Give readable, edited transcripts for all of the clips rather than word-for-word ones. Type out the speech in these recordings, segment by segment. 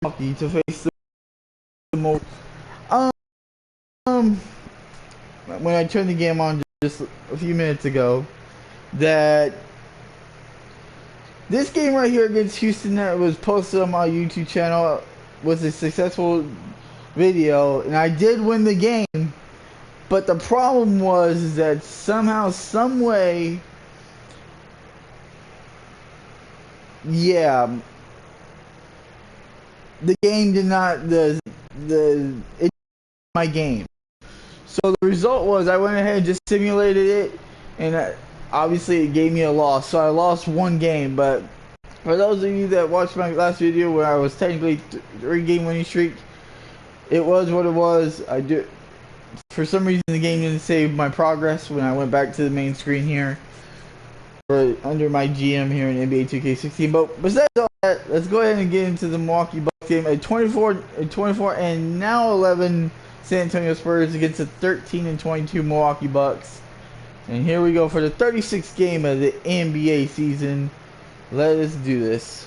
Milwaukee to face the Milwaukee. Um, when I turned the game on just a few minutes ago, that this game right here against Houston that was posted on my YouTube channel was a successful video, and I did win the game. But the problem was that somehow, some way, yeah, the game did not it my game. So the result was I went ahead and just simulated it, and obviously it gave me a loss. So I lost one game. But for those of you that watched my last video where I was technically 3-game winning streak, it was what it was. For some reason the game didn't save my progress when I went back to the main screen here, or under my GM here in NBA 2K16. But besides all that, let's go ahead and get into the Milwaukee Bucks game. A 24 and now 11 San Antonio Spurs against the 13 and 22 Milwaukee Bucks. And here we go for the 36th game of the NBA season. Let us do this.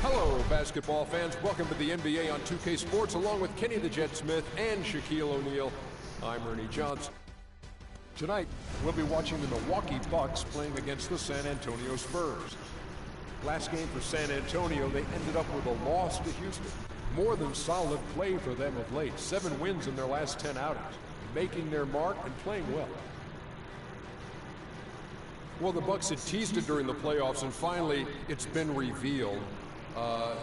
Hello, basketball fans. Welcome to the NBA on 2K Sports, along with Kenny the Jet Smith and Shaquille O'Neal. I'm Ernie Johnson. Tonight, we'll be watching the Milwaukee Bucks playing against the San Antonio Spurs. Last game for San Antonio, they ended up with a loss to Houston. More than solid play for them of late. 7 wins in their last 10 outings, making their mark and playing well. Well, the Bucks had teased it during the playoffs, and finally, it's been revealed.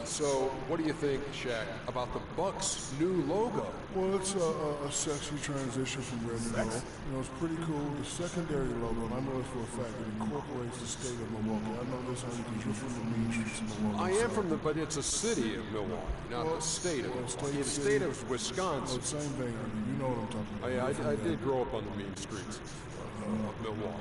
So, what do you think, Shaq, about the Bucks' new logo? Well, it's a sexy transition from red to gold. You know, it's pretty cool. The secondary logo, and I know this for a fact, it incorporates the state of Milwaukee. I know this only because you're from the mean streets of Milwaukee. I am from the, but it's a city of Milwaukee, not the state of Milwaukee. The state of Wisconsin. Oh, same thing, you know what I'm talking about. I did grow up on the mean streets of Milwaukee.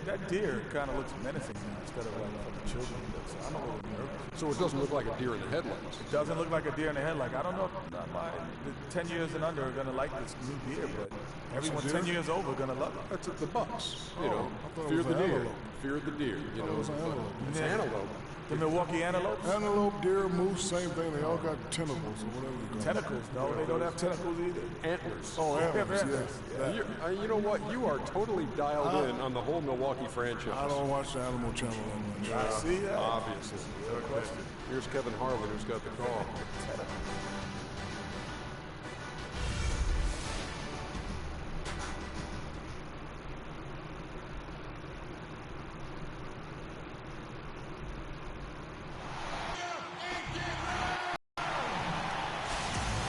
That deer kind of looks menacing now instead of like for the children. So I'm a little nervous. So it doesn't look like a deer in the headlights. It doesn't look like a deer in the headlight. I don't know if the 10 years and under are going to like this new deer, but everyone 10 years over are going to love it. That's the Bucks. You know, fear the deer. Fear the deer. You know, it's antelope. The Milwaukee antelopes? Antelope, deer, moose, same thing. They all got tentacles or whatever you call Tentacles? No, they don't have tentacles either. Antlers. Oh, antlers, yes. You know what? You are totally dialed in on the whole Milwaukee franchise. I don't watch the Animal Channel that much. I see that. Obviously. No question. Here's Kevin Harlan, who's got the call.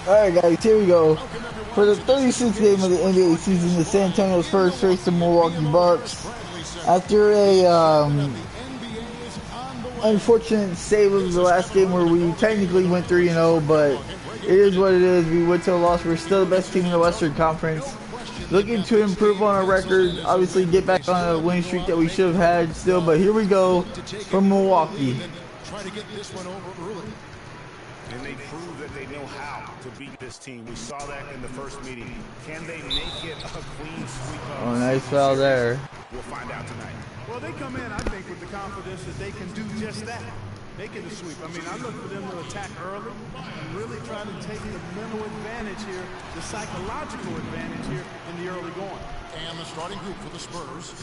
Alright guys, here we go. For the 36th game of the NBA season, the San Antonio Spurs face the Milwaukee Bucks. After a unfortunate save of the last game where we technically went 3-0, but it is what it is. We went to a loss. We're still the best team in the Western Conference. Looking to improve on our record, obviously get back on a winning streak that we should have had still, but here we go from Milwaukee. Try to get this one over early. And they prove that they know how to beat this team. We saw that in the first meeting. Can they make it a clean sweep? Oh, nice foul there. We'll find out tonight. Well, they come in, I think, with the confidence that they can do just that. Making the sweep. I mean, I look for them to attack early and really try to take the mental advantage here, the psychological advantage here in the early going. And the starting group for the Spurs.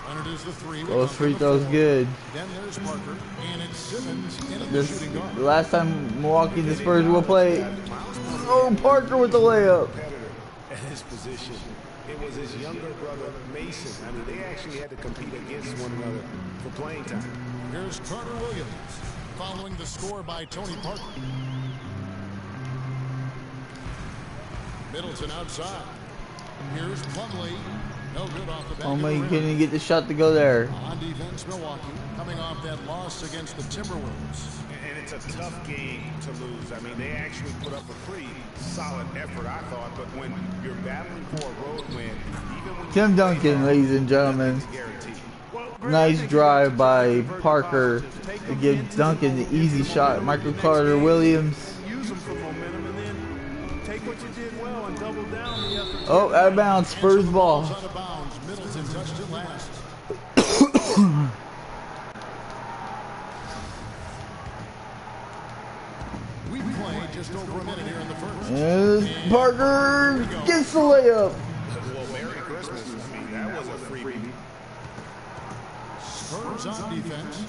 And it is the three. Those free throws good. Then there's Parker. And it's Simmons into the This shooting guard. the last time Milwaukee the Spurs will play. Oh, Parker with the layup. At his position, it was his younger brother Mason. I mean, they actually had to compete against one another for playing time. Here's Carter Williams following the score by Tony Parker. Middleton outside. Here's Plumlee. No good off the back. Oh my, he couldn't get the shot to go there. On defense, Milwaukee coming off that loss against the Timberwolves. And it's a tough game to lose. I mean, they actually put up a pretty solid effort, I thought. But when you're battling for a road win, even when Tim Duncan, ladies and gentlemen. Nice drive by Parker to give Duncan the easy shot. Michael Carter Williams. Use them for momentum and then take what you did well and double down the effort. Oh, out of bounds, Spurs ball. Out of bounds. Middleton touched it last. We played just over a minute here in the first. And Parker gets the layup. Well, Merry Christmas. I mean, that was a freebie. Spurs on defense.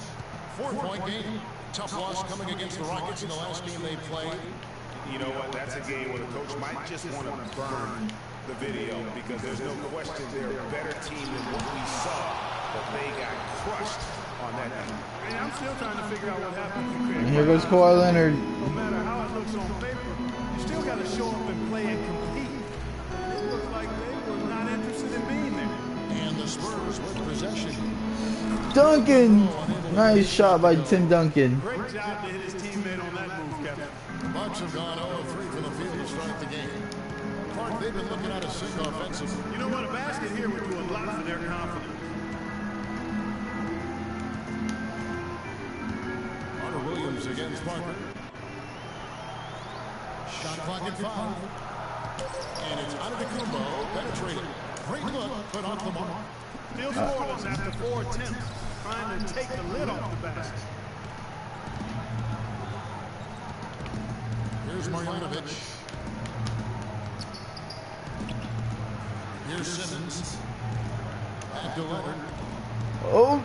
4-point game. Tough loss coming against the Rockets in the last game they played. You know what? That's a game where the coach might just want to burn the video because there's no question they're a better team than what we saw, but they got crushed on that night. And I'm still trying to figure out what happened. And here goes Kawhi Leonard. No matter how it looks on paper, you still got to show up and play and compete. And it looked like they were not interested in being there. And the Spurs with possession. Duncan! Nice shot by Tim Duncan. Great job to hit his teammate on that move, Kevin. Bucks have gone 0-3 from the field to start the game. Clark, they've been looking at a sick offensively. You know what? A basket here would do a lot for their confidence. Carter Williams against Parker. Shot clock at 5. And it's Antetokounmpo penetrating. Great look, but off the mark. Still scoreless after 4 attempts, trying to take the lid off the basket. Here's Marjanovic. Here's Simmons. Back to Leonard. Oh,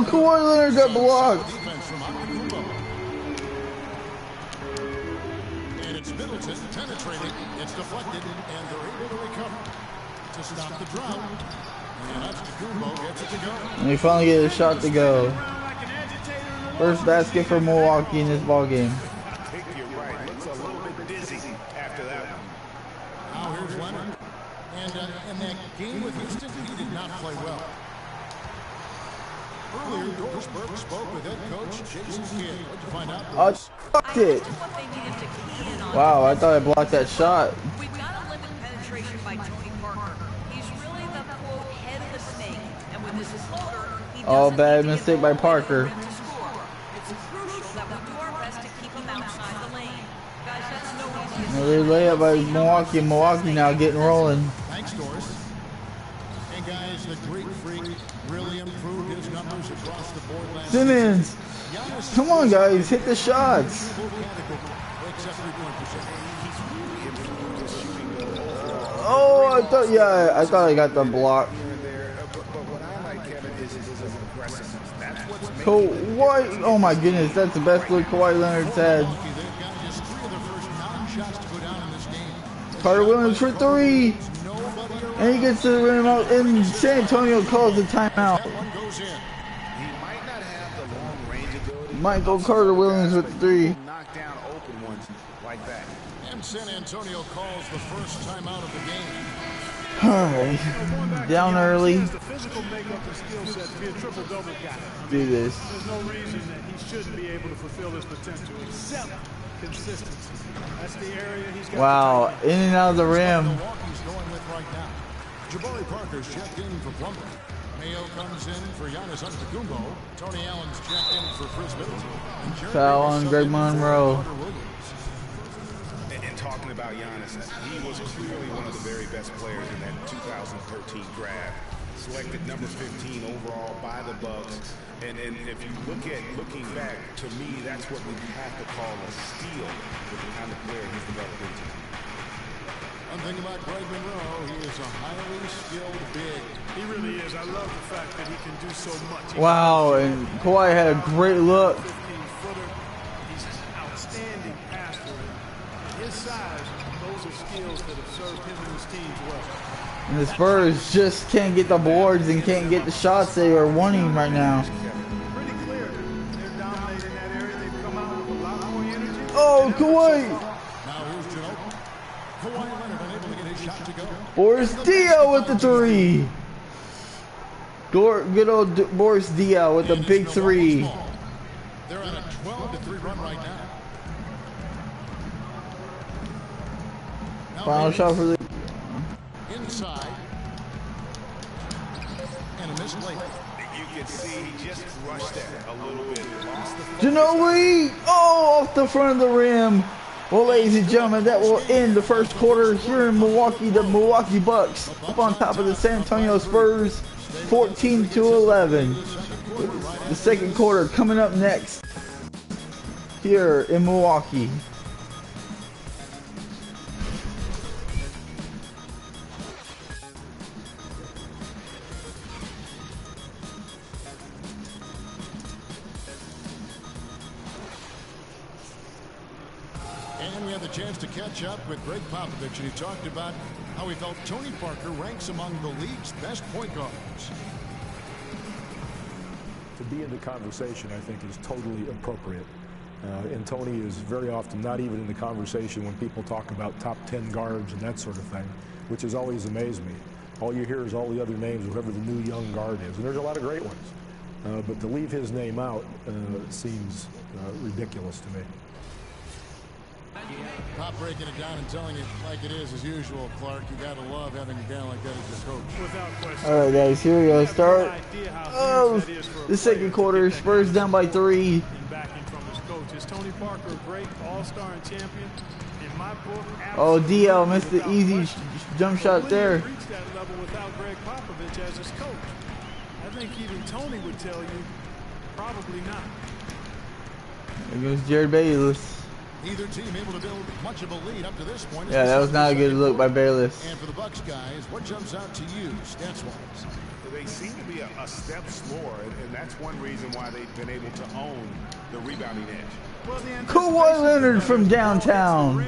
Kawhi Leonard got blocked. Defense from Antetokounmpo. And it's Middleton penetrating. It's deflected, and they're able to recover to stop the drought. And Antetokounmpo gets it to go. And we finally get a shot to go. First basket for Milwaukee in this ball game. I think you're right. Looks a little bit dizzy after that one. Now here's Leonard. And in that game with Houston, he did not play well. Earlier, Doris Burke spoke with head coach Jason Kidd to find out. I fucked it. Wow, I thought I blocked that shot. We've got to limit penetration by Tony Parker. He's really the quote head of the snake, and with his floater, he Oh, doesn't bad need to mistake get by the Parker. rim to score. It's crucial that we do our best to keep him outside the lane. Guys, that's no easy. Another layup by Milwaukee. Milwaukee now getting rolling. Thanks, Doris. And guys, the Greek freak really improved his numbers across the board last Simmons, season. come on guys, hit the shots. Oh, I thought I got the block. Kawhi, oh my goodness, that's the best look Kawhi Leonard's had. Carter Williams for 3. And he gets to the rim out, and San Antonio calls the timeout. Michael Carter Williams with 3. Knock down open ones like that. And San Antonio calls the first timeout of the game. Alright, down early. The physical makeup and skill set to be a triple-double guy. Do this. There's no reason that he shouldn't be able to fulfill his potential, except consistency. That's the area he's got. Wow, in and out of the rim. Milwaukee's going with right now. Jabari Parker's checked in for Plumlee. Mayo comes in for Giannis Antetokounmpo. Tony Allen's checked in for Chris Middleton. Foul on Greg Monroe. And talking about Giannis, he was clearly one of the very best players in that 2013 draft. Selected number 15 overall by the Bucks. And if you looking back, to me, that's what we have to call a steal with the kind of player he's developed into. One thing about Greg Monroe, he is a highly skilled big. He really is. I love the fact that he can do so much. Wow, and Kawhi had a great look. 15-footer. He's an outstanding passer. At his size, those are skills that have served him and his teams well. And the Spurs just can't get the boards and can't get the shots they are wanting right now. Pretty clear. They're dominating that area. They've come out with a lot more energy. Oh, Kawhi! Now here's Ginobili. Kawhi Leonard unable to get his shot to go. Boris Diaw with the 3. Good old Boris Diaw with the big 3. They're on a 12-3 run right now. Final shot for the... Inside. And a missed layup. You can see he just rushed that a little bit. Lost the Ginobili! Oh, off the front of the rim. Well, ladies and gentlemen, that will end the first quarter here in Milwaukee. The Milwaukee Bucks up on top of the San Antonio Spurs, 14-11. The second quarter coming up next here in Milwaukee. And we had the chance to catch up with Greg Popovich, and he talked about how he felt Tony Parker ranks among the league's best point guards. To be in the conversation, I think, is totally appropriate. And Tony is very often not even in the conversation when people talk about top 10 guards and that sort of thing, which has always amazed me. All you hear is all the other names, whoever the new young guard is. And there's a lot of great ones. But to leave his name out seems ridiculous to me. Pop breaking it down and telling it like it is as usual, Clark. You got to love having a guy like that as your coach. Without question. All right, guys, here we go. Start. Oh, the second quarter. Spurs down by 3. And backing from his coach. Is Tony Parker a great all-star and champion? In my book, oh, DL missed the easy jump shot there. Reached that level without Greg Popovich as his coach. I think even Tony would tell you, probably not. There goes Jared Bayless. Neither team able to build much of a lead up to this point. Yeah, that was not a good look by Bayless. And for the Bucks guys, what jumps out to you, stats-wise? They seem to be a step slower, and that's one reason why they've been able to own the rebounding edge. Well, Kawhi Leonard from downtown.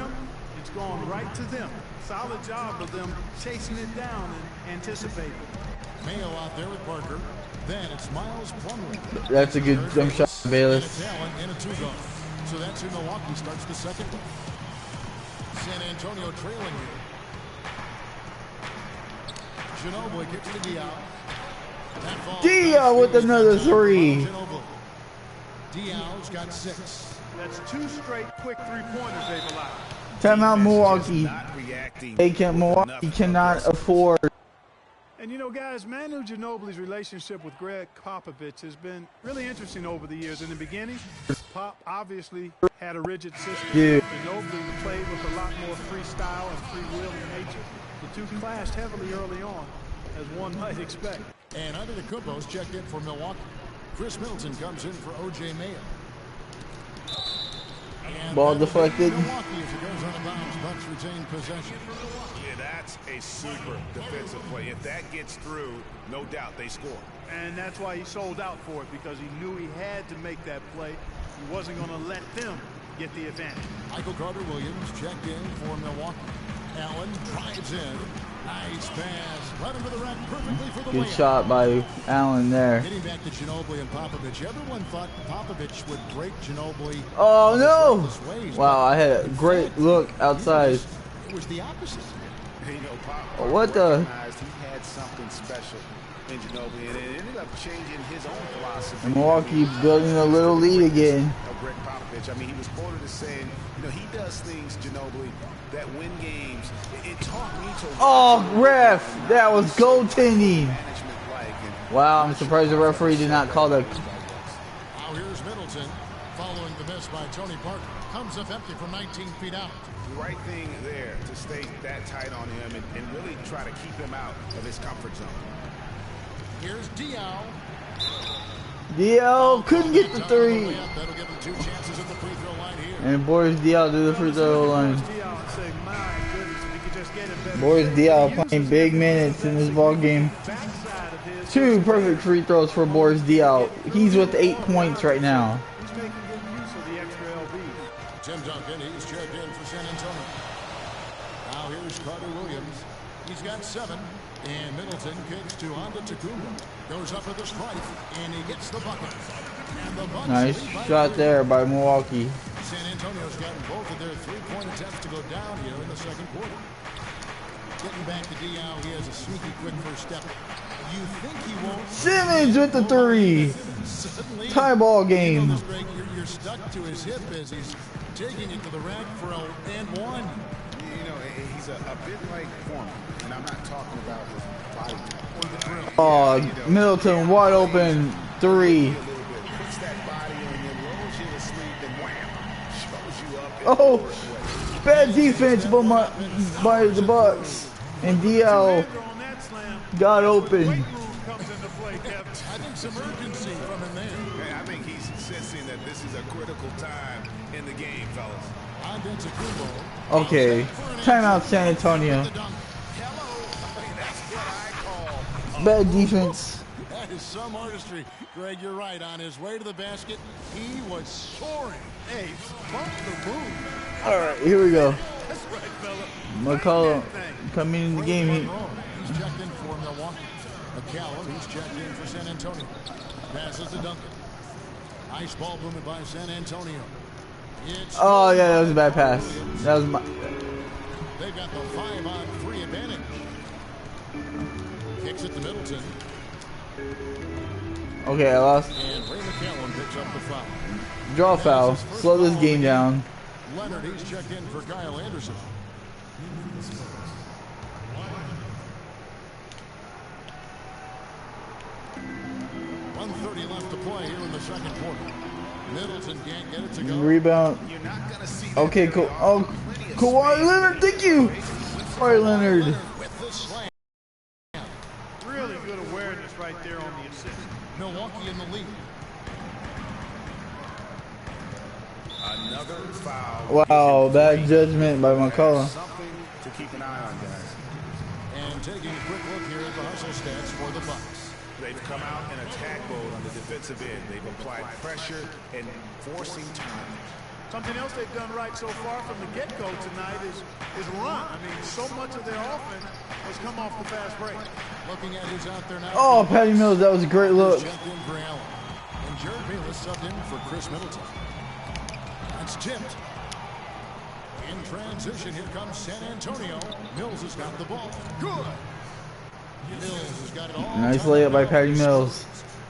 It's going right to them. Solid job of them chasing it down and anticipating. Mayo out there with Parker. Then it's Miles Plumlee. That's a good jump shot, Bayless. And a 2-guard. So that's who Milwaukee starts the second one. San Antonio trailing here. Ginobili gets to Diaw. Diaw with another 3. Diaw's got 6. That's 2 straight quick three-pointers they've allowed. Timeout Milwaukee. Milwaukee cannot afford. And you know, guys, Manu Ginobili's relationship with Greg Popovich has been really interesting over the years. In the beginning, Pop obviously had a rigid system. Ginobili played with a lot more freestyle and freewheeling nature. The two clashed heavily early on, as one might expect. And Antetokounmpo's checked in for Milwaukee. Chris Middleton comes in for O.J. Mayo. And ball deflected. Milwaukee as it goes out of bounds. Bucks retain possession. Yeah, that's a super defensive play. If that gets through, no doubt they score. And that's why he sold out for it, because he knew he had to make that play. He wasn't going to let them get the advantage. Michael Carter-Williams checked in for Milwaukee. Allen drives in. Nice pass. Right into the rack perfectly for the Good layup. shot by Allen there. Getting back to Ginobili and Popovich. Everyone thought Popovich would break Ginobili. Oh, no. Wow, I had a great look outside. It was the opposite. You know, Pop What the? recognized he had something special in Ginobili, and it ended up changing his own philosophy. And Milwaukee building a little lead again. Of Greg Popovich. I mean, he was quoted as saying, you know, he does things, Ginobili, that win games. It taught me to. Oh, ref! That was goaltending. Wow, I'm surprised the referee did not call that. Now here's Middleton following the miss by Tony Parker. Comes up empty from 19 feet out. The right thing there to stay that tight on him and really try to keep him out of his comfort zone. Here's Diaw. Diaw couldn't get the 3. That'll give him 2 chances at the free throw line here. And Boris Diaw to the free throw line. Boris Diaw playing big minutes in this ball game. 2 perfect free throws for Boris Diaw. He's with 8 points right now. Tim Duncan, he's checked in for San Antonio. Now here's Carter-Williams. He's got 7. And Middleton kicks to Antetokounmpo. Goes up with the strike, and he gets the bucket. And the Bucks Nice shot there by Milwaukee. San Antonio's gotten both of their 3-point attempts to go down here in the second quarter. Getting back to Diaw, he has a sneaky quick first step. You think he won't? Simmons with the 3. Tie ball game. You're stuck to his hip as he's taking it to the rack for a and 1. You know, he's a bit like Foreman, and I'm not talking about his body type. Oh, Middleton wide open 3. Oh, bad defense by the Bucks. And DL got open. I think some urgency from him there. I think he's sensing that this is a critical time in the game, fellas. Okay, timeout San Antonio. Bad defense. is some artistry. Greg, you're right. On his way to the basket, he was soaring. Hey, bump the move. All right, here we go. That's right, fella. McCollum coming in the game. He's checked in for Milwaukee. McCallum, he's checked in for San Antonio. Passes to Duncan. Nice ball movement by San Antonio. Oh yeah, that was a bad pass. That was my. They've got the 5-on-3 advantage. Kicks it to Middleton. Okay, I lost. And Ray McCallum picks up the foul. Draw foul. Slow this game down. Leonard, he's checked in for Kyle Anderson. .130 left to play here in the second quarter. Middleton can't get it to go. Rebound. Okay, cool. Oh, Kawhi Leonard, thank you. Kawhi Leonard. With the slam. Really good awareness right there on the assist. Milwaukee in the lead. Another foul. Wow, bad judgment by McCollum. Something to keep an eye on, guys. And taking a quick look here at the hustle stats for the Bucks. They've come out in attack mode on the defensive end. They've applied pressure and forcing time. Something else they've done right so far from the get-go tonight is run. I mean, so much of their offense has come off the fast break. Looking at who's out there now. Oh, Patty Mills, that was a great look. Checked in for Allen. And Jared Bayless subbed in for Chris Middleton. That's tipped. In transition, here comes San Antonio. Mills has got the ball. Good. Mills has got it all. Nice layup by Patty Mills.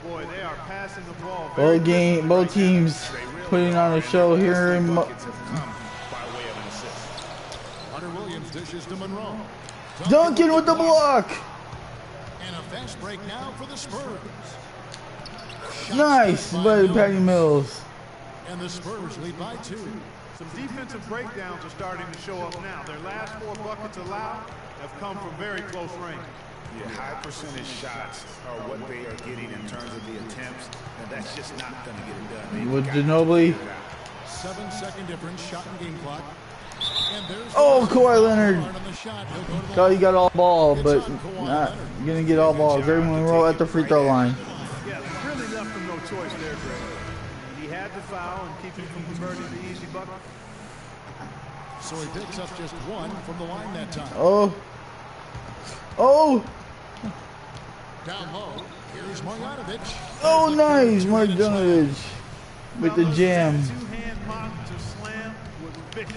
Boy, they are passing the ball. Both teams putting on a show here in. Hunter Williams dishes to Monroe. Duncan with the block. And a fast break now for the Spurs. Nice by Patty Mills. And the Spurs lead by 2. Some defensive breakdowns are starting to show up now. Their last 4 buckets allowed have come from very close range. Yeah, high percentage shots are what they are getting in terms of the attempts, and that's just not going to get it done. With Ginobili. 7-second difference, shot and game clock. And there's Kawhi Leonard. Thought he got all ball, but not gonna get all ball. Greg Monroe at the free throw line. Yeah, really left him no choice there, Greg. He had the foul and keep him from converting the easy bucket. So he picks up just 1 from the line that time. Down low, here's Marjanovic. Oh, nice, Marjanovic with the jam. Two-hand mock to slam with vicious.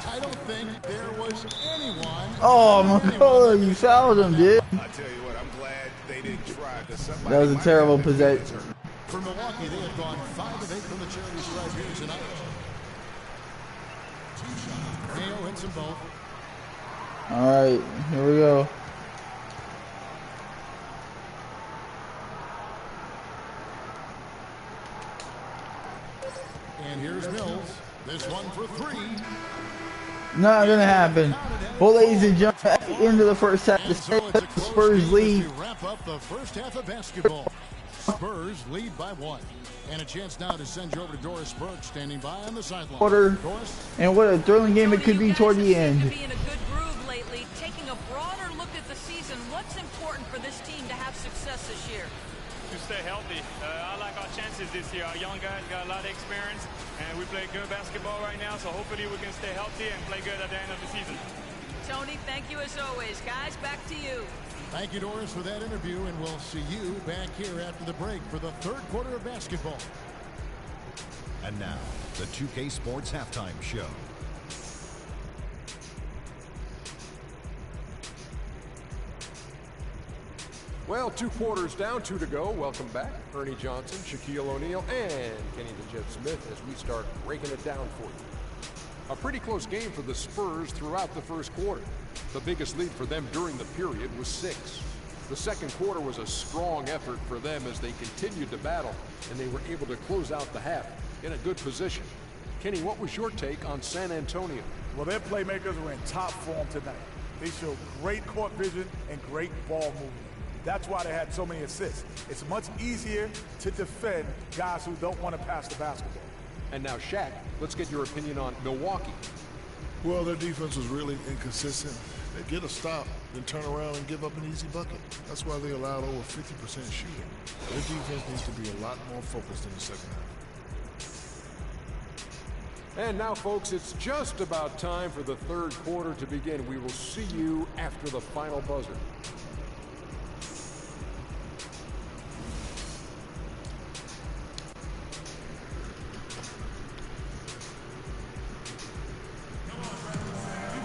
I don't think there was anyone. Oh, McCullough, you fouled him, dude. I tell you what, I'm glad they didn't try. That was a terrible possession. For Milwaukee, they have gone 5 of 8 from the charity stripe here tonight. Mayo hits them both. All right, here we go. And here's Mills. This one for 3. Not gonna happen. Well, ladies and gentlemen, at the end of the first half, the Spurs lead. Wrap up the first half of basketball. Spurs lead by 1. And a chance now to send you over to Doris Burke, standing by on the sideline. And what a thrilling game it could be toward the end. Be in a good groove lately. Taking a broader look at the season, what's important for this team to have success this year? To stay healthy. I like our chances this year. Our young guys got a lot of experience, and we play good basketball right now, so hopefully we can stay healthy and play good at the end of the season. Tony, thank you as always. Guys, back to you. Thank you, Doris, for that interview, and we'll see you back here after the break for the third quarter of basketball. And now, the 2K Sports Halftime Show. Well, 2 quarters down, 2 to go. Welcome back. Ernie Johnson, Shaquille O'Neal, and Kenny the Jet Smith as we start breaking it down for you. A pretty close game for the Spurs throughout the first quarter. The biggest lead for them during the period was 6. The second quarter was a strong effort for them as they continued to battle, and they were able to close out the half in a good position. Kenny, what was your take on San Antonio? Well, their playmakers were in top form tonight. They showed great court vision and great ball movement. That's why they had so many assists. It's much easier to defend guys who don't want to pass the basketball. And now, Shaq, let's get your opinion on Milwaukee. Well, their defense was really inconsistent. They get a stop, then turn around and give up an easy bucket. That's why they allowed over 50% shooting. Their defense needs to be a lot more focused in the second half. And now, folks, it's just about time for the third quarter to begin. We will see you after the final buzzer.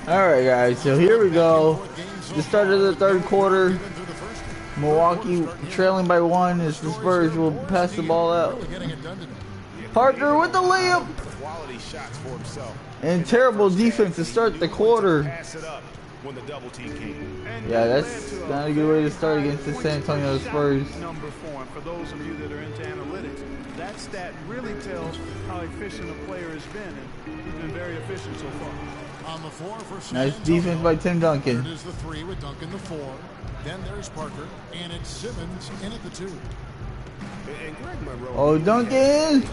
Alright guys, so here we go. The start of the third quarter. Milwaukee trailing by 1 as the Spurs will pass the ball out. Parker with the layup. And terrible defense to start the quarter. Yeah, that's not a good way to start against the San Antonio Spurs. Number 4, for those of you that are into analytics, that stat really tells how efficient a player has been, and he's been very efficient so far. On the floor for San Nice Antonio. defense by Tim Duncan. It is the 3 with Duncan the 4. Then there's Parker, and it's Simmons in at the 2. Oh, Duncan!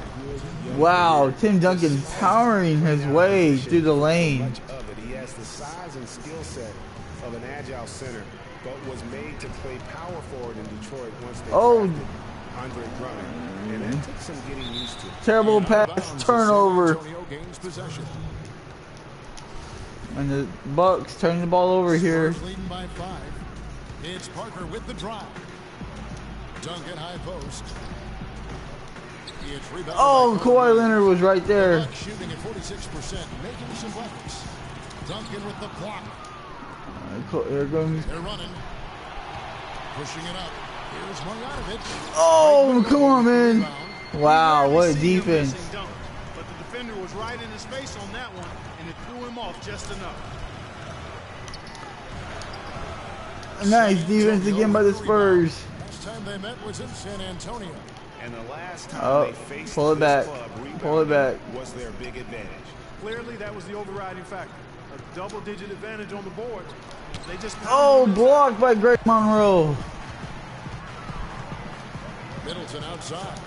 Wow, Tim Duncan powering his way through the lane. He has the size and skill set of an agile center, but was made to play power forward in Detroit once they drafted Andre Drummond, and that took some getting used to. Terrible pass turnover. And the Bucks turning the ball over here. Leading by 5. It's Parker with the drive. Duncan high post. Oh, Kawhi Leonard was right there. Shooting at 46%, making some buckets. Duncan with the block. They're running. Pushing it up. Here's one out of it. Oh, come on, man. Wow, what a defense. But the defender was right in his face on that one, and it threw him off just enough. Nice defense again by the Spurs. Last time they met was in San Antonio. And the last time they faced pull it back. Pull it back. Was their big advantage. Clearly, that was the overriding factor. A double-digit advantage on the board. They just blocked by Greg Monroe. Middleton outside.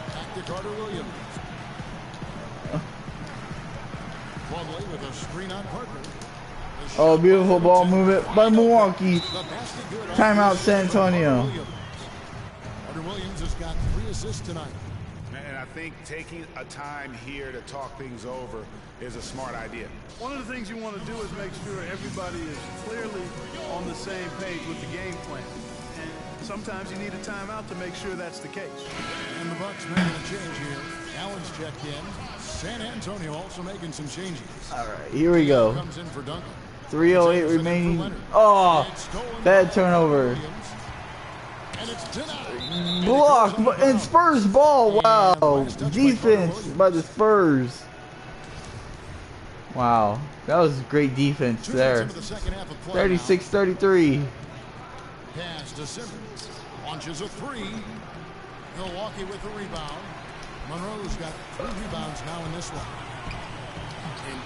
Back to Carter Williams. Plumlee with a screen on Parker. Oh, beautiful ball movement by Milwaukee. Timeout, San Antonio. Carter Williams has got 3 assists tonight. And I think taking a time here to talk things over is a smart idea. One of the things you want to do is make sure everybody is clearly on the same page with the game plan. And sometimes you need a timeout to make sure that's the case. And the Bucks making a change here. Allen's checked in. San Antonio also making some changes. All right, here we go. Comes in for Duncan. 3:08 remaining. Oh, bad turnover. Block and Spurs ball. Wow, defense by the Spurs. Wow, that was great defense there. 36-33. Pass to Simmons. Launches a 3. Milwaukee with the rebound. Monroe's got 3 rebounds now in this one. And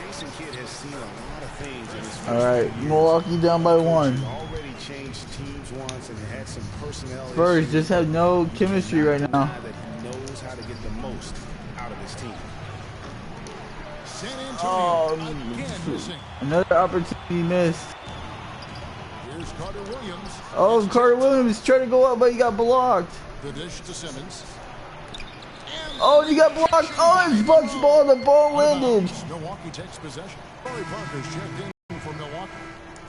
Jason Kidd has seen a lot of things in his All right, Milwaukee down by 1. Already changed teams once and had some personnel. Spurs just have no chemistry right now. That he knows how to get the most out of his team. San Antonio again missing. Another opportunity missed. Here's Carter Williams. Oh, Carter Williams tried to go up, but he got blocked. The dish to Simmons. Oh, he got blocked. Oh, it's Bucks ball. The ball landed. Milwaukee takes possession. Corey Parker's checked in for Milwaukee.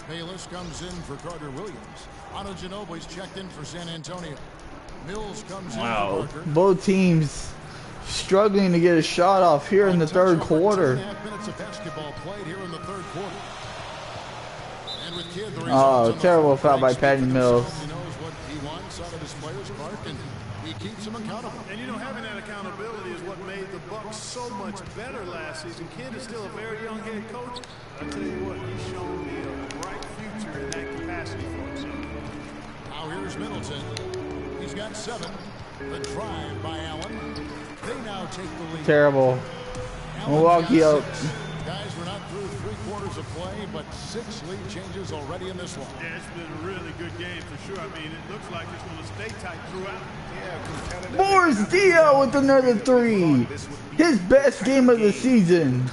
Bayless comes in for Carter Williams. Otto Ginobili's checked in for San Antonio. Mills comes in for Parker. Both teams struggling to get a shot off here in the third quarter. 2.5 minutes of basketball played here in the third quarter. And with Kidd, the Oh, terrible foul by Patty Mills. He knows what he wants out of his players' part, and he keeps them accountable. And you know, having that accountability is what made the Bucks so much better last season. Kidd is still a very young head coach. I tell you what, he's shown me a bright future in that capacity for himself. Now here's Middleton. He's got 7. The drive by Allen. They now take the lead. Terrible. Milwaukee out. Guys, we're not through 3 quarters of play, but 6 lead changes already in this one. Yeah, it's been a really good game for sure. I mean, it looks like it's going to stay tight throughout. Boris Diaw with another 3. His best game of the season.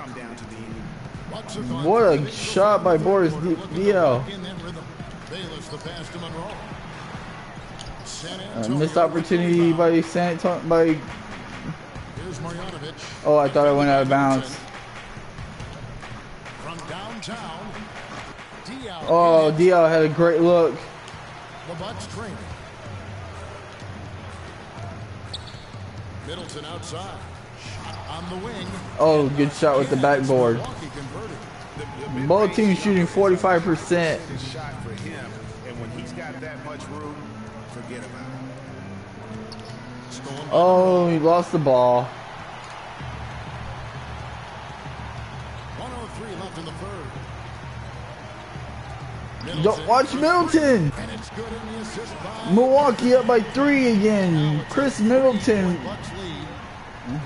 Bucks What a shot by Boris DL. Missed opportunity by San Antonio. Oh, I thought I went out of bounds. Oh, DL had a great look. The Bucks training. Middleton outside. On the wing. Oh, good shot with the backboard. Both teams shooting 45%. Shot for him, and when he's got that much room, forget about it. Oh, he lost the ball. 1:03 left in the third. Don't watch Middleton. Milwaukee up by 3 again. Chris Middleton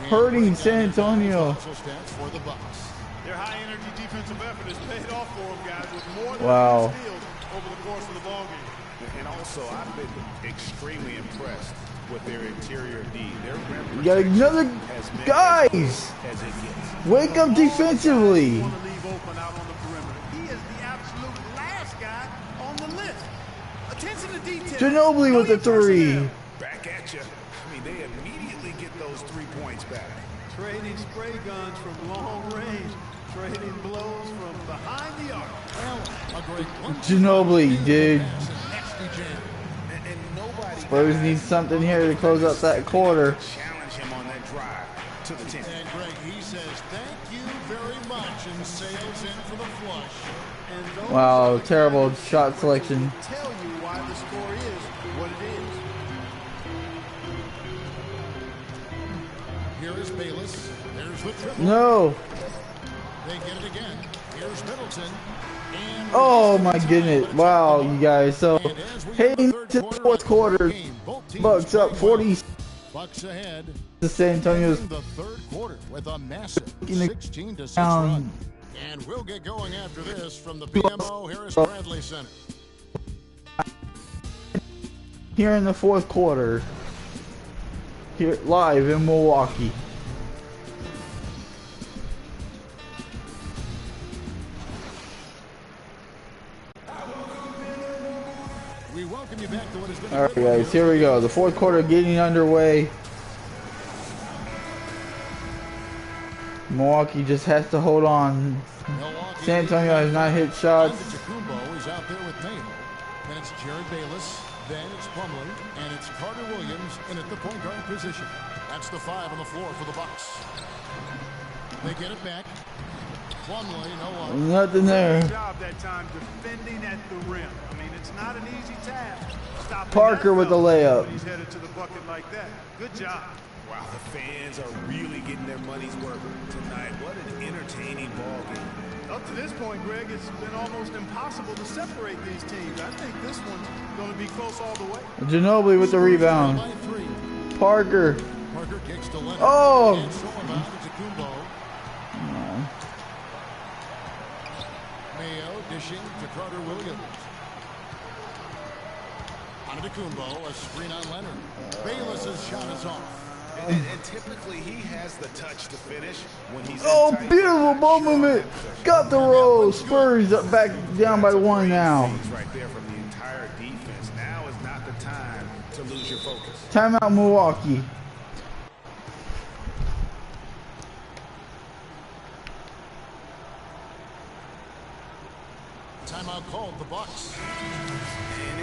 hurting San Antonio. Their high energy defensive effort has paid off for them, guys, with more than wow. steals over the course of the ball game. And also, I've been extremely impressed with their interior D. You got another guys. Wake up defensively. Ginobili with the 3. Back at you. I mean, they immediately get those 3 points back. Trading spray guns from long range, trading blows from behind the arc. Ginobili, dude. Spurs need something here to close out that quarter. Challenge him on that drive to the 10. And Greg, he says thank you very much and sails in for the flush. Wow, terrible shot selection. Tell you why the score is what it is. Here is Bayless. There's the triple. No. They get it again. Here's Middleton. And oh my goodness. Wow, you guys. So heading to the fourth quarter, Bucks up 40. Bucks ahead. The San Antonio's the third quarter with a massive 16-6 run. And we'll get going after this from the BMO Harris Bradley Center. Here in the fourth quarter, here live in Milwaukee. We welcome you back to what has been. All right, guys, here we go. The fourth quarter getting underway. Milwaukee just has to hold on. San Antonio has not hit shots. Is out there with Mayo. Then it's Jared Bayless. Then it's Plumlee. And it's Carter Williams in at the point guard position. That's the 5 on the floor for the Bucks. They get it back. Plumlee, no one. Nothing there. Good job that time defending at the rim. I mean, it's not an easy task. Parker with the layup. He's headed to the bucket like that. Good job. Wow, the fans are really getting their money's worth tonight. What an entertaining ball game. Up to this point, Greg, it's been almost impossible to separate these teams. I think this one's going to be close all the way. Ginobili with the rebound. Parker. Parker kicks to Leonard. Oh! Mayo dishing to Carter Williams. Antetokounmpo, a screen on Leonard. Bayless's shot is off. And typically he has the touch to finish when he's beautiful ball movement. Got the roll. Spurs up back down by 1 now. Right there from the entire defense. Now is not the time to lose your focus. Timeout Milwaukee. Timeout called the Bucks.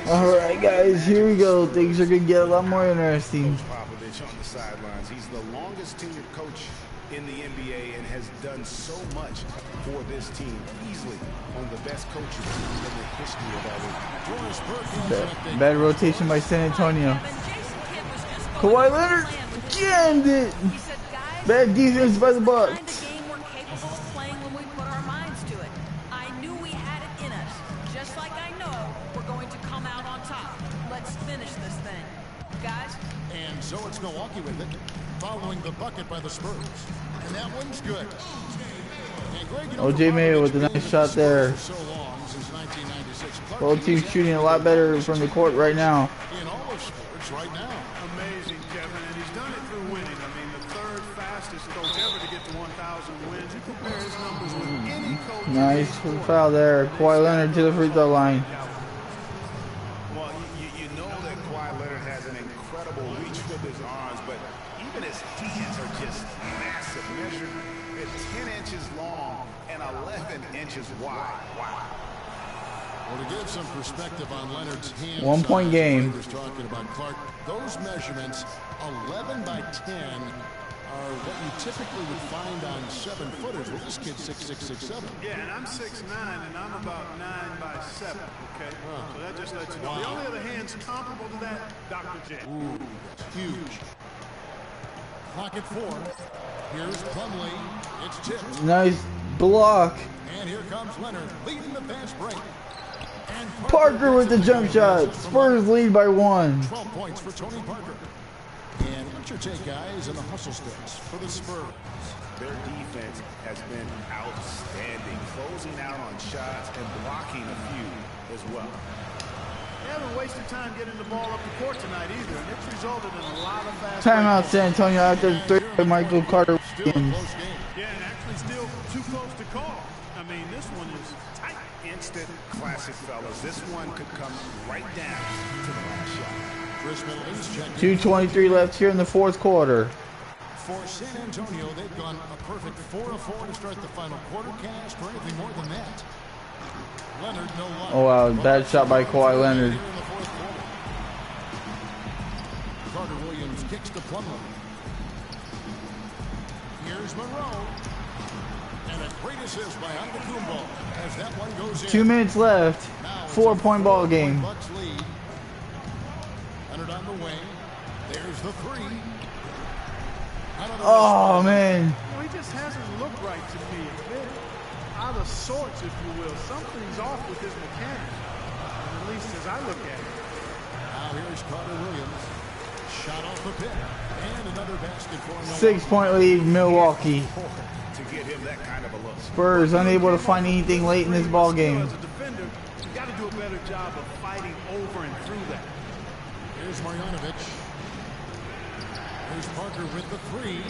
All right, guys, here we go. Things are gonna get a lot more interesting. Popovich on the sidelines. He's the longest tenured coach in the NBA and has done so much for this team. Easily one of the best coaches in the history of our league. Bad rotation by San Antonio. Kawhi Leonard jammed it. Bad defense by the Bucks. So it's Milwaukee with it, following the bucket by the Spurs. And that one's good. And Greg, you know, OJ Mayo with a nice shot there. So long, since 1996. Both teams shooting a lot better from the court right now. In all of sports right now. Amazing, Kevin, and he's done it through winning. I mean, the third fastest coach ever to get to 1,000 wins. You compare his numbers with any coach. Nice foul there. Kawhi Leonard to the free throw line. Well, you know that Kawhi Leonard has an incredible reach with his arms, but even his hands are just massive, measured at 10 inches long and 11 inches wide. Wow. Well, to give some perspective on Leonard's hands, 1 point game. was talking about Clark. Those measurements, 11 by 10, are what you typically would find on 7-footers. Well, this kid's 6'6", 6'7". Yeah, and I'm 6'9", and I'm about 9 by 7. Okay, so that just lets you know. The only other hands comparable to that, Dr. J. Ooh, that's huge. Clock at 4. Here's Plumlee. It's tipped. Nice block. And here comes Leonard leading the fast break. And Parker with the jump shot. Spurs lead by 1. 12 points for Tony Parker. And what's your take, guys, in the hustle stats for the Spurs? Their defense has been outstanding, closing out on shots and blocking a few as well. They haven't wasted time getting the ball up the court tonight either, and it's resulted in a lot of fast Timeout San Antonio after 3 by Michael Carter Williams. Yeah, and actually still too close to call. I mean, this one is tight. Instant classic, fellas. This one could come right down to the last shot. 2:23 left here in the 4th quarter. For San Antonio, they've gone a perfect 4 of 4 to start the final quarter. Cast or anything more than that. Leonard, no luck. Oh wow, bad shot by Kawhi Leonard. Carter Williams kicks to Plumlee. Here's Monroe. And a great assist by Antetokounmpo as that one goes in. 2 minutes left. 4-point ball game. Bucks lead. Leonard on the wing. There's the 3. Oh man. Well, he just hasn't looked right to me. A bit out of sorts, if you will. Something's off with his mechanics, at least as I look at it. Now here's Carter Williams. Shot off the pit. And another basket for Milwaukee. 6-point lead, Milwaukee. To get him that kind of a look. Spurs unable to find anything late in this ball game. As a defender, you got to do a better job of fighting over and through that. Here's Marjanovic. Here's Parker with the 3.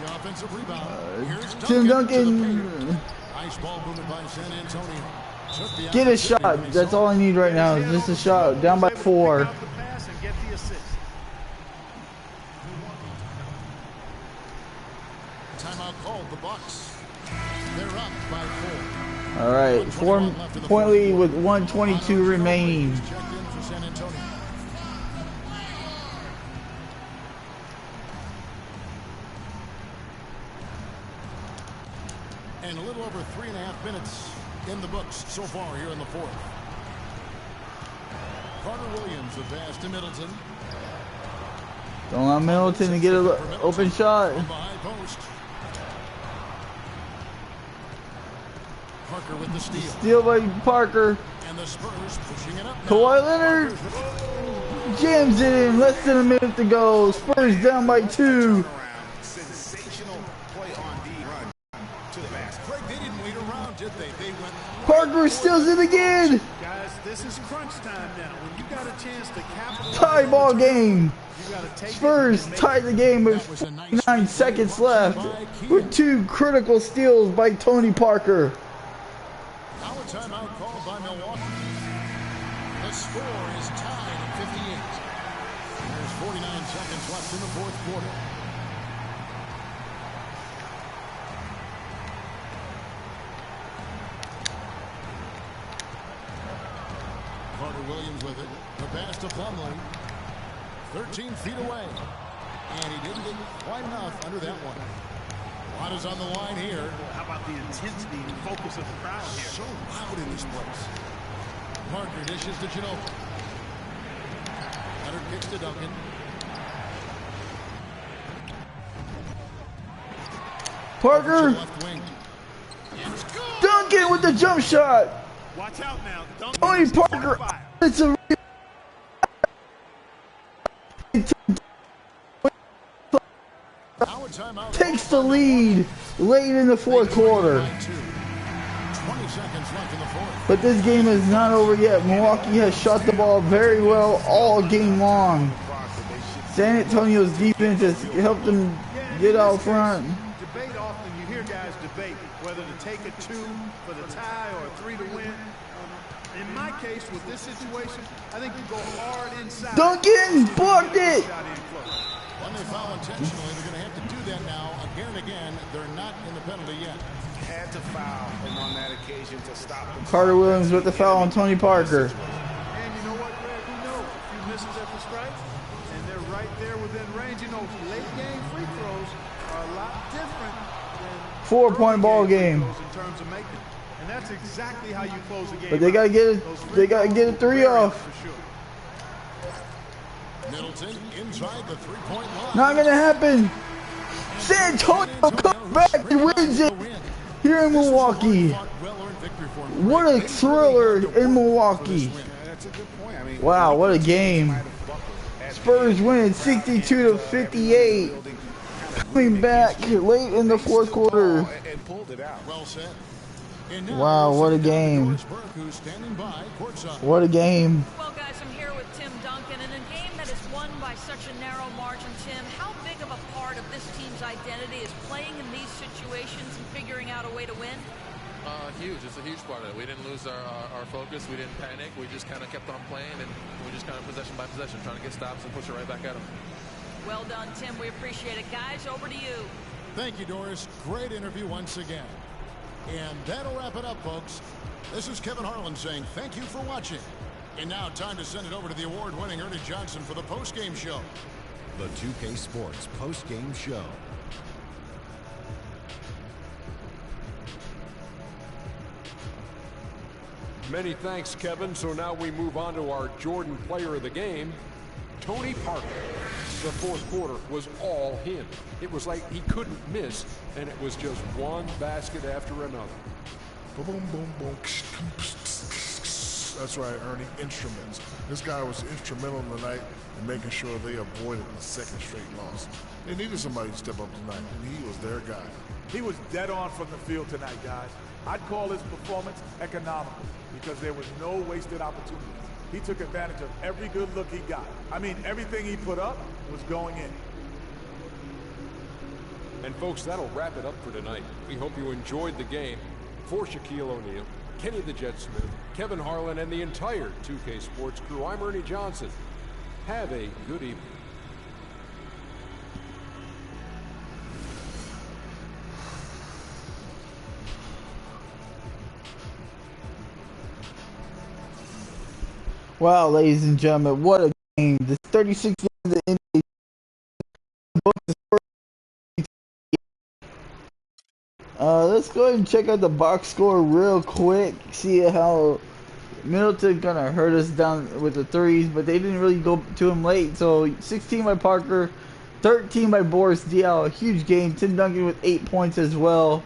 The offensive rebound. Here's Tim Duncan. Nice ball movement by San Antonio. Get a shot. That's all I need right now. Is just a shot. Down by 4. Timeout called. The Bucks. They're up by 4. All right, 4-point lead with 1:22 remaining. Checked in for San Antonio. And a little over 3.5 minutes in the books so far here in the 4th. Carter Williams, the pass to Middleton. Don't allow Middleton to get an open shot. From behind post. Parker with the steal. Steal by Parker. And the Spurs pushing it up now. Kawhi Leonard jams it in. Less than a minute to go. Spurs down by 2. Sensational play on D run to the basket. Craig, they didn't wait around, did they? They went. Parker steals it again. Guys, this is crunch time now. When you got a chance to capitalize. Tie ball game. Take Spurs tied the game with 49 seconds left with 2 critical steals by Tony Parker. Now a timeout called by Milwaukee. The score is tied at 58. There's 49 seconds left in the 4th quarter. Carter Williams with it. The pass to Plumlee. 13 feet away. And he didn't get quite enough under that one. A lot is on the line here. How about the intensity and focus of the crowd here? So loud in this place. Parker dishes to Ginobili. Leonard kicks to Duncan. Parker. Left wing. Duncan with the jump shot. Watch out now. Duncan Tony Parker. It's a takes the lead late in the 4th quarter. 20 seconds left in the 4th. But this game is not over yet. Milwaukee has shot the ball very well all game long. San Antonio's defense has helped them get out front. Debate guys debate whether to take a 2 for the tie or a 3 to win. In my case, with this situation, I think you go hard inside. Duncan blocked it. When they foul intentionally, they're going to have to do that now again and again. They're not in the penalty yet. Had to foul, and on that occasion to stop them. Carter Williams with the foul on Tony Parker. And you know what, Greg? We know a few misses at the strike, and they're right there within range. You know, late game free throws are a lot different than 4-point ball game. in terms of making. And that's exactly how you close a game. But they gotta get it. They gotta get a 3 off. Middleton inside the 3-point line. Not gonna happen. San Antonio comes back and wins it here in Milwaukee. What a thriller in Milwaukee. Wow, what a game. Spurs winning 62-58. Coming back late in the fourth quarter. Wow, what a game. What a game. Well, guys, I'm here with Tim Duncan. In a game that is won by such a narrow margin, Tim, how big of a part of this team's identity is playing in these situations and figuring out a way to win? Huge. It's a huge part of it. We didn't lose our focus. We didn't panic. We just kind of kept on playing, and we just kind of possession by possession, trying to get stops and push it right back at them. Well done, Tim. We appreciate it. Guys, over to you. Thank you, Doris. Great interview once again. And that'll wrap it up, folks. This is Kevin Harlan saying thank you for watching. And now time to send it over to the award-winning Ernie Johnson for the post-game show. The 2K Sports post-game show. Many thanks, Kevin. So now we move on to our Jordan player of the game, Tony Parker. The fourth quarter was all him. It was like he couldn't miss, and it was just one basket after another. Boom, boom, boom. That's right, Ernie. Instruments. This guy was instrumental tonight in making sure they avoided the second straight loss. They needed somebody to step up tonight, and he was their guy. He was dead on from the field tonight, guys. I'd call his performance economical because there was no wasted opportunities. He took advantage of every good look he got. I mean, everything he put up was going in. And folks, that'll wrap it up for tonight. We hope you enjoyed the game. For Shaquille O'Neal, Kenny the Jet Smith, Kevin Harlan, and the entire 2K Sports crew, I'm Ernie Johnson. Have a good evening. Wow, ladies and gentlemen, what a game. The 36 games of the NBA. Let's go ahead and check out the box score real quick. See how Middleton gonna hurt us down with the threes, but they didn't really go to him late. So 16 by Parker, 13 by Boris Diaw. A huge game. Tim Duncan with 8 points as well.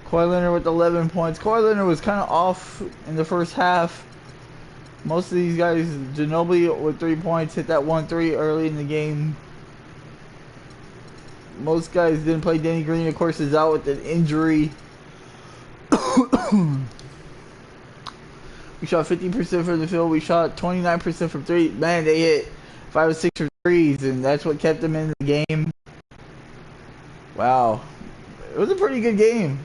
Kawhi Leonard with 11 points. Kawhi Leonard was kind of off in the first half. Most of these guys, Ginobili with 3 points, hit that 1-3 early in the game. Most guys didn't play. Danny Green, of course, is out with an injury. We shot 50% from the field. We shot 29% from three. Man, they hit 5 or 6 threes, and that's what kept them in the game. Wow. It was a pretty good game.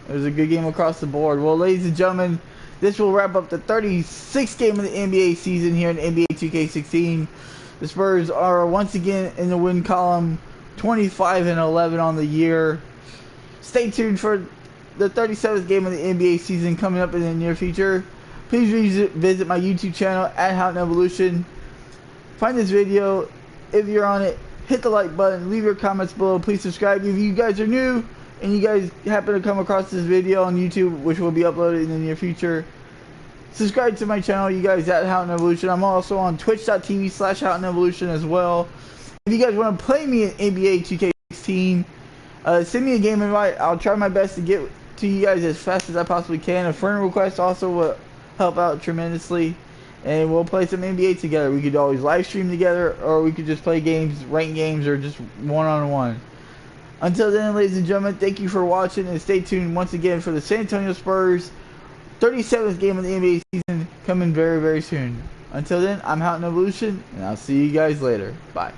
It was a good game across the board. Well, ladies and gentlemen, this will wrap up the 36th game of the NBA season here in NBA 2K16. The Spurs are once again in the win column, 25-11 on the year. Stay tuned for the 37th game of the NBA season coming up in the near future. Please visit my YouTube channel at HOWTONEVOLUTION. Find this video. If you're on it, hit the like button. Leave your comments below. Please subscribe if you guys are new and you guys happen to come across this video on YouTube, which will be uploaded in the near future. Subscribe to my channel, you guys, at HOWTONEVOLUTION. I'm also on twitch.tv/HOWTONEVOLUTION as well. If you guys want to play me in NBA 2K16, send me a game invite. I'll try my best to get to you guys as fast as I possibly can. A friend request also will help out tremendously. And we'll play some NBA together. We could always live stream together, or we could just play games, ranked games, or just one-on-one. Until then, ladies and gentlemen, thank you for watching, and stay tuned once again for the San Antonio Spurs 37th game of the NBA season coming very, very soon. Until then, I'm HOWTONEVOLUTION, and I'll see you guys later. Bye.